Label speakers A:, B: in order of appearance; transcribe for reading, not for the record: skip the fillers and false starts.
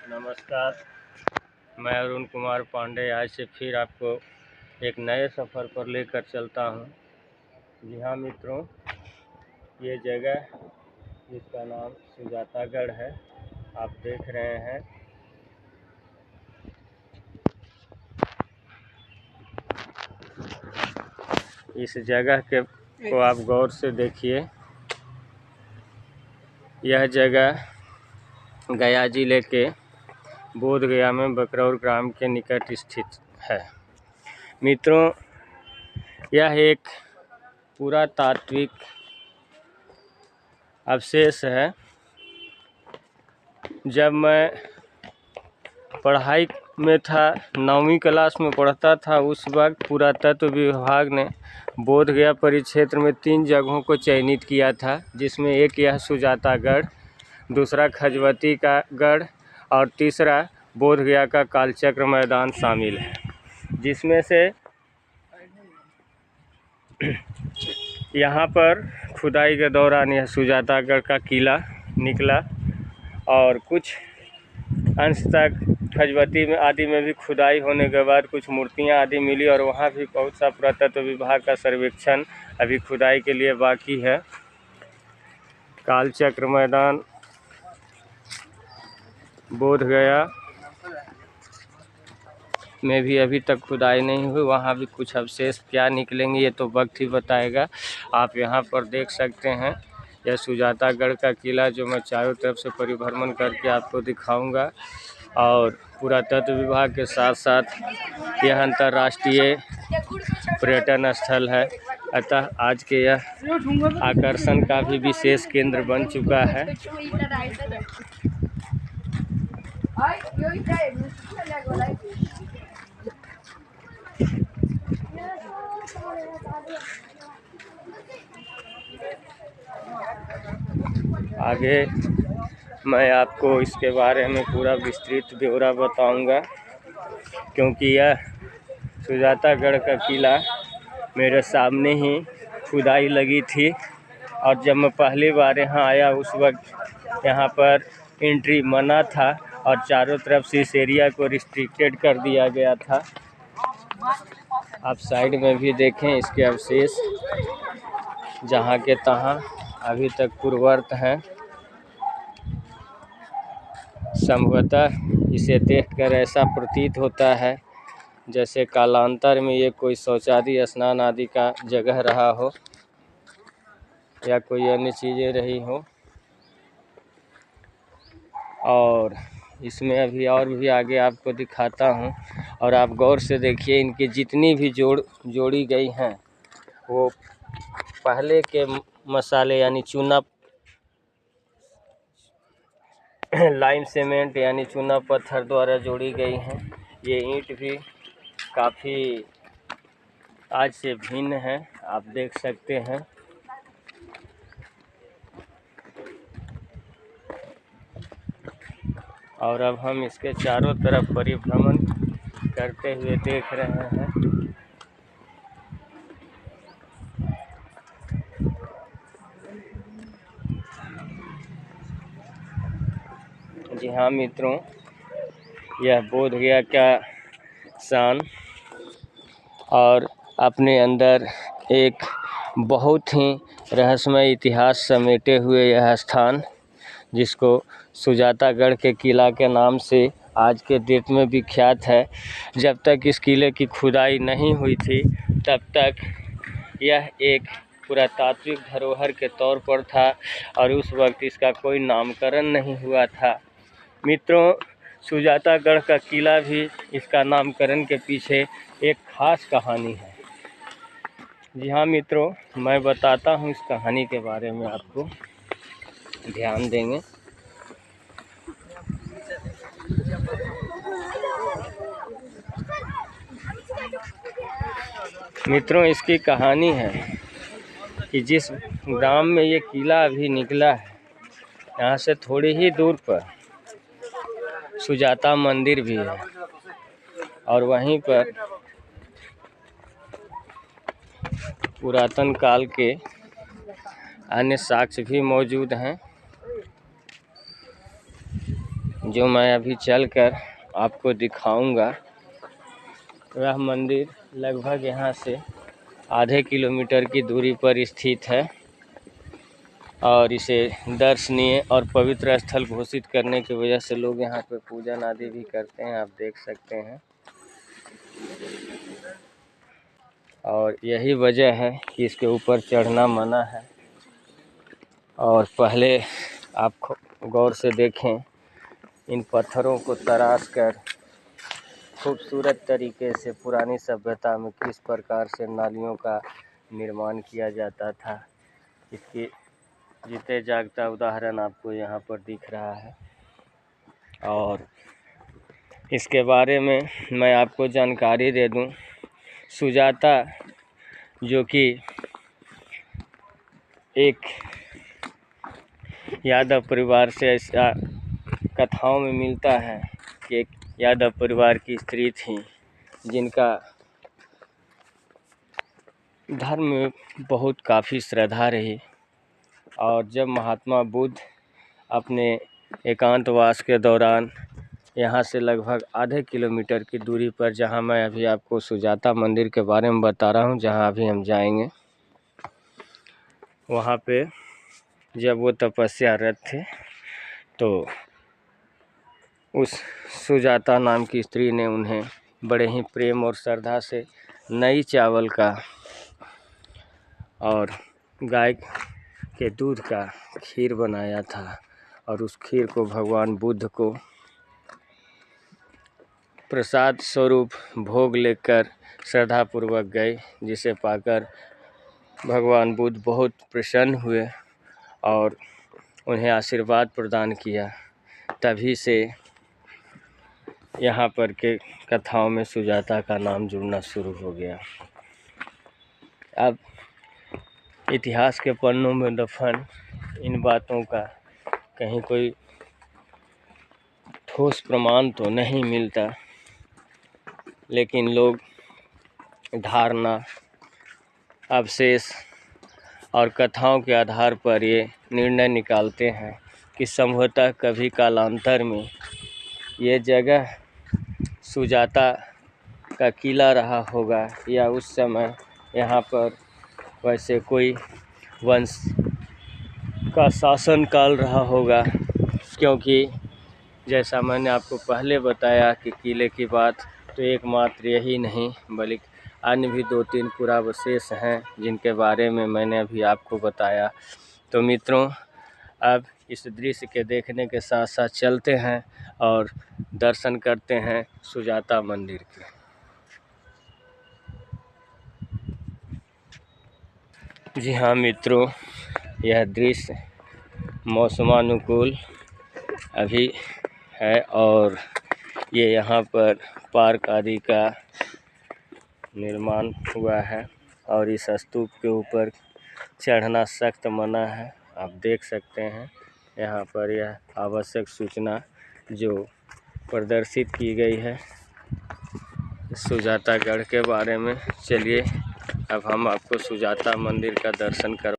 A: नमस्कार, मैं अरुण कुमार पांडे आज से फिर आपको एक नए सफ़र पर लेकर चलता हूं। जी हाँ मित्रों, ये जगह जिसका नाम सुजातागढ़ है, आप देख रहे हैं। इस जगह को आप गौर से देखिए। यह जगह गया जिले के बोध गया में बकरौर ग्राम के निकट स्थित है। मित्रों, यह एक पुरातात्विक अवशेष है। जब मैं पढ़ाई में था, 9वीं क्लास में पढ़ता था, उस वक्त पुरातत्व विभाग ने बोध गया परिक्षेत्र में 3 जगहों को चयनित किया था, जिसमें एक यह सुजातागढ़, दूसरा खजवती का गढ़ और तीसरा बोध गया का कालचक्र मैदान शामिल है। जिसमें से यहाँ पर खुदाई के दौरान यह सुजातागढ़ का किला निकला और कुछ अंश तक खजवती में आदि में भी खुदाई होने के बाद कुछ मूर्तियाँ आदि मिली और वहाँ भी बहुत सा पुरातत्व विभाग का सर्वेक्षण अभी खुदाई के लिए बाकी है। कालचक्र मैदान बोध गया में भी अभी तक खुदाई नहीं हुई, वहाँ भी कुछ अवशेष क्या निकलेंगे ये तो वक्त ही बताएगा। आप यहाँ पर देख सकते हैं, यह सुजातागढ़ का किला जो मैं चारों तरफ से परिभ्रमण करके आपको दिखाऊंगा। और पुरातत्व विभाग के साथ साथ यह अंतर्राष्ट्रीय पर्यटन स्थल है, अतः आज के यह आकर्षण का भी विशेष केंद्र बन चुका है। आगे मैं आपको इसके बारे में पूरा विस्तृत ब्यौरा बताऊंगा, क्योंकि यह सुजातागढ़ का किला मेरे सामने ही खुदाई लगी थी और जब मैं पहली बार यहाँ आया उस वक्त यहाँ पर एंट्री मना था और चारों तरफ से इस एरिया को रिस्ट्रिक्टेड कर दिया गया था। आप साइड में भी देखें, इसके अवशेष जहाँ के तहाँ अभी तक पूर्ववत हैं। संभवतः इसे देखकर ऐसा प्रतीत होता है जैसे कालांतर में ये कोई शौचालय, स्नान आदि का जगह रहा हो या कोई अन्य चीज़ें रही हो। और इसमें अभी और भी आगे आपको दिखाता हूँ और आप गौर से देखिए, इनकी जितनी भी जोड़ी गई हैं वो पहले के मसाले यानी चूना लाइम सीमेंट यानी चूना पत्थर द्वारा जोड़ी गई हैं। ये ईंट भी काफ़ी आज से भिन्न है, आप देख सकते हैं। और अब हम इसके चारों तरफ परिभ्रमण करते हुए देख रहे हैं। जी हाँ मित्रों, यह बोध गया का शान और अपने अंदर एक बहुत ही रहस्यमय इतिहास समेटे हुए यह स्थान, जिसको सुजातागढ़ के किला के नाम से आज के डेट में विख्यात है। जब तक इस किले की खुदाई नहीं हुई थी तब तक यह एक पुरातात्विक धरोहर के तौर पर था और उस वक्त इसका कोई नामकरण नहीं हुआ था। मित्रों, सुजातागढ़ का किला भी इसका नामकरण के पीछे एक खास कहानी है। जी हाँ मित्रों, मैं बताता हूँ इस कहानी के बारे में, आपको ध्यान देंगे। मित्रों, इसकी कहानी है कि जिस ग्राम में ये किला अभी निकला है, यहाँ से थोड़ी ही दूर पर सुजाता मंदिर भी है और वहीं पर पुरातन काल के अन्य साक्ष्य भी मौजूद हैं। जो मैं अभी चलकर आपको दिखाऊंगा, वह मंदिर लगभग यहाँ से आधे किलोमीटर की दूरी पर स्थित है और इसे दर्शनीय और पवित्र स्थल घोषित करने की वजह से लोग यहाँ पर पूजन आदि भी करते हैं, आप देख सकते हैं। और यही वजह है कि इसके ऊपर चढ़ना मना है। और पहले आप गौर से देखें, इन पत्थरों को तराश कर खूबसूरत तरीके से पुरानी सभ्यता में किस प्रकार से नालियों का निर्माण किया जाता था, इसकी जीते जागता उदाहरण आपको यहाँ पर दिख रहा है। और इसके बारे में मैं आपको जानकारी दे दूं, सुजाता जो कि एक यादव परिवार से ऐसा कथाओं में मिलता है कि एक यादव परिवार की स्त्री थी जिनका धर्म में बहुत काफ़ी श्रद्धा रही। और जब महात्मा बुद्ध अपने एकांतवास के दौरान यहाँ से लगभग आधे किलोमीटर की दूरी पर, जहाँ मैं अभी आपको सुजाता मंदिर के बारे में बता रहा हूँ, जहाँ अभी हम जाएंगे, वहाँ पे जब वो तपस्यारत थे तो उस सुजाता नाम की स्त्री ने उन्हें बड़े ही प्रेम और श्रद्धा से नई चावल का और गाय के दूध का खीर बनाया था और उस खीर को भगवान बुद्ध को प्रसाद स्वरूप भोग लेकर श्रद्धापूर्वक गए, जिसे पाकर भगवान बुद्ध बहुत प्रसन्न हुए और उन्हें आशीर्वाद प्रदान किया। तभी से यहाँ पर के कथाओं में सुजाता का नाम जुड़ना शुरू हो गया। अब इतिहास के पन्नों में दफन इन बातों का कहीं कोई ठोस प्रमाण तो नहीं मिलता, लेकिन लोग धारणा, अवशेष और कथाओं के आधार पर ये निर्णय निकालते हैं कि संभवतः कभी कालांतर में ये जगह सुजाता का किला रहा होगा, या उस समय यहाँ पर वैसे कोई वंश का शासन काल रहा होगा। क्योंकि जैसा मैंने आपको पहले बताया कि किले की बात, तो एकमात्र यही नहीं बल्कि अन्य भी 2-3 पुरावशेष हैं जिनके बारे में मैंने अभी आपको बताया। तो मित्रों, अब इस दृश्य के देखने के साथ साथ चलते हैं और दर्शन करते हैं सुजाता मंदिर के। जी हाँ मित्रों, यह दृश्य मौसमानुकूल अभी है और ये यहाँ पर पार्क आदि का निर्माण हुआ है और इस स्तूप के ऊपर चढ़ना सख्त मना है। आप देख सकते हैं यहाँ पर यह आवश्यक सूचना जो प्रदर्शित की गई है सुजातागढ़ के बारे में। चलिए अब हम आपको सुजाता मंदिर का दर्शन कर